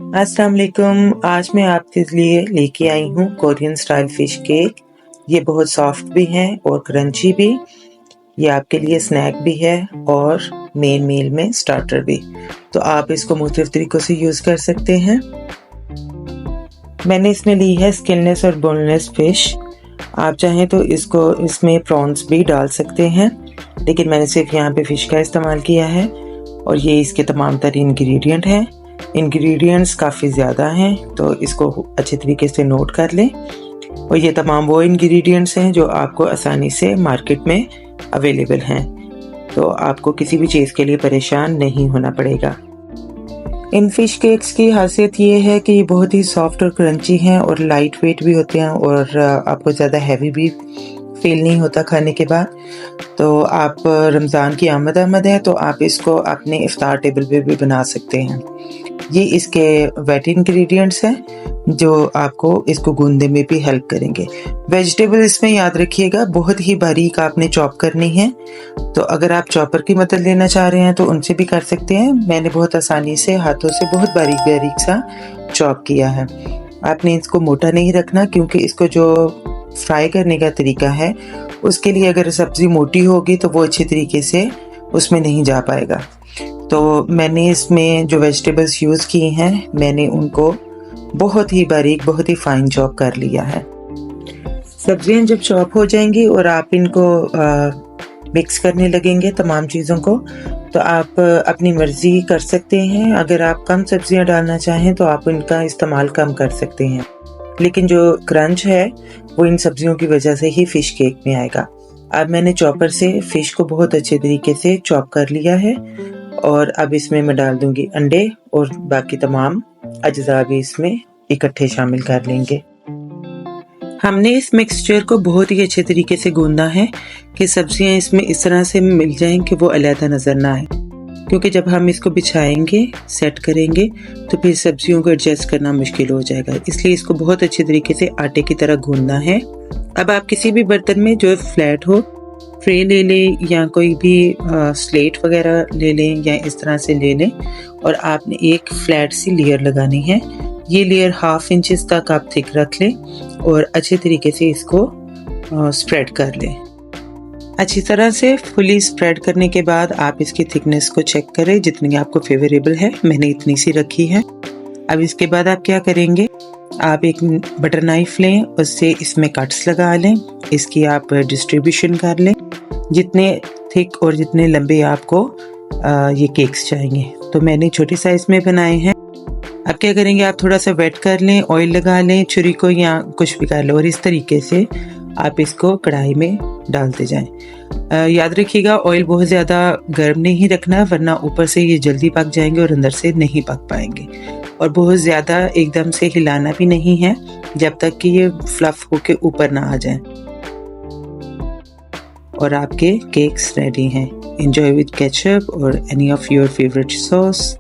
अस्सलाम वालेकुम। आज मैं आपके लिए लेके आई हूँ कोरियन स्टाइल फ़िश केक। ये बहुत सॉफ्ट भी हैं और क्रंची भी। ये आपके लिए स्नैक भी है और मेन मील में स्टार्टर भी। तो आप इसको मुख्तलिफ तरीक़ों से यूज़ कर सकते हैं। मैंने इसमें ली है स्किनलेस और बोनलेस फ़िश। आप चाहें तो इसमें प्रॉन्स भी डाल सकते हैं, लेकिन मैंने सिर्फ यहाँ पे फ़िश का इस्तेमाल किया है और ये इसके तमाम तरीन इंग्रेडिएंट हैं। इंग्रेडिएंट्स काफ़ी ज़्यादा हैं, तो इसको अच्छे तरीके से नोट कर लें। और ये तमाम वो इंग्रेडिएंट्स हैं जो आपको आसानी से मार्केट में अवेलेबल हैं, तो आपको किसी भी चीज़ के लिए परेशान नहीं होना पड़ेगा। इन फ़िश केक्स की खासियत ये है कि ये बहुत ही सॉफ्ट और क्रंची हैं और लाइट वेट भी होते हैं और आपको ज़्यादा हैवी भी फील नहीं होता खाने के बाद। तो आप रमज़ान की आमद है, तो आप इसको अपने इफ्तार टेबल पे भी बना सकते हैं। ये इसके वेट इंग्रेडिएंट्स हैं जो आपको इसको गूंदने में भी हेल्प करेंगे। वेजिटेबल इसमें याद रखिएगा बहुत ही बारीक आपने चॉप करनी है। तो अगर आप चॉपर की मदद लेना चाह रहे हैं तो उनसे भी कर सकते हैं। मैंने बहुत आसानी से हाथों से बहुत बारीक बारीक सा चॉप किया है। आपने इसको मोटा नहीं रखना, क्योंकि इसको जो फ्राई करने का तरीका है उसके लिए अगर सब्ज़ी मोटी होगी तो वो अच्छे तरीके से उसमें नहीं जा पाएगा। तो मैंने इसमें जो वेजिटेबल्स यूज़ की हैं, मैंने उनको बहुत ही बारीक, बहुत ही फाइन चॉप कर लिया है। सब्जियां जब चॉप हो जाएंगी और आप इनको मिक्स करने लगेंगे तमाम चीज़ों को, तो आप अपनी मर्ज़ी कर सकते हैं। अगर आप कम सब्जियां डालना चाहें तो आप इनका इस्तेमाल कम कर सकते हैं, लेकिन जो क्रंच है वो इन सब्जियों की वजह से ही फ़िश केक में आएगा। अब मैंने चॉपर से फ़िश को बहुत अच्छे तरीके से चॉप कर लिया है और अब इसमें मैं डाल दूंगी अंडे और बाकी तमाम अज्जा भी इसमें इकट्ठे शामिल कर लेंगे। हमने इस मिक्सचर को बहुत ही अच्छे तरीके से गूंदना है कि सब्जियां इसमें इस तरह से मिल जाएं कि वो अलग नज़र ना आए, क्योंकि जब हम इसको बिछाएंगे, सेट करेंगे, तो फिर सब्जियों को एडजस्ट करना मुश्किल हो जाएगा। इसलिए इसको बहुत अच्छे तरीके से आटे की तरह गूंदना है। अब आप किसी भी बर्तन में जो फ्लैट हो, ट्रे ले लें या कोई भी स्लेट वगैरह ले लें या इस तरह से ले लें, और आपने एक फ्लैट सी लेयर लगानी है। ये लेयर 1/2 इंच तक आप थिक रख लें और अच्छे तरीके से इसको स्प्रेड कर लें। अच्छी तरह से फुली स्प्रेड करने के बाद आप इसकी थिकनेस को चेक करें जितनी आपको फेवरेबल है। मैंने इतनी सी रखी है। अब इसके बाद आप क्या करेंगे, आप एक बटर नाइफ लें, उससे इसमें कट्स लगा लें, इसकी आप डिस्ट्रीब्यूशन कर लें जितने थिक और जितने लंबे आपको ये केक्स चाहिए। तो मैंने छोटे साइज में बनाए हैं। अब क्या करेंगे, आप थोड़ा सा वेट कर लें, ऑयल लगा लें छुरी को या कुछ भी कर लें और इस तरीके से आप इसको कढ़ाई में डालते जाएं। याद रखिएगा ऑयल बहुत ज़्यादा गर्म नहीं रखना, वरना ऊपर से ये जल्दी पक जाएंगे और अंदर से नहीं पक पाएंगे। और बहुत ज़्यादा एकदम से हिलाना भी नहीं है जब तक कि ये फ्लफ होके ऊपर ना आ जाए। और आपके केक्स रेडी हैं। एंजॉय विद केचप और any of your favourite sauce.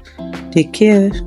Take care.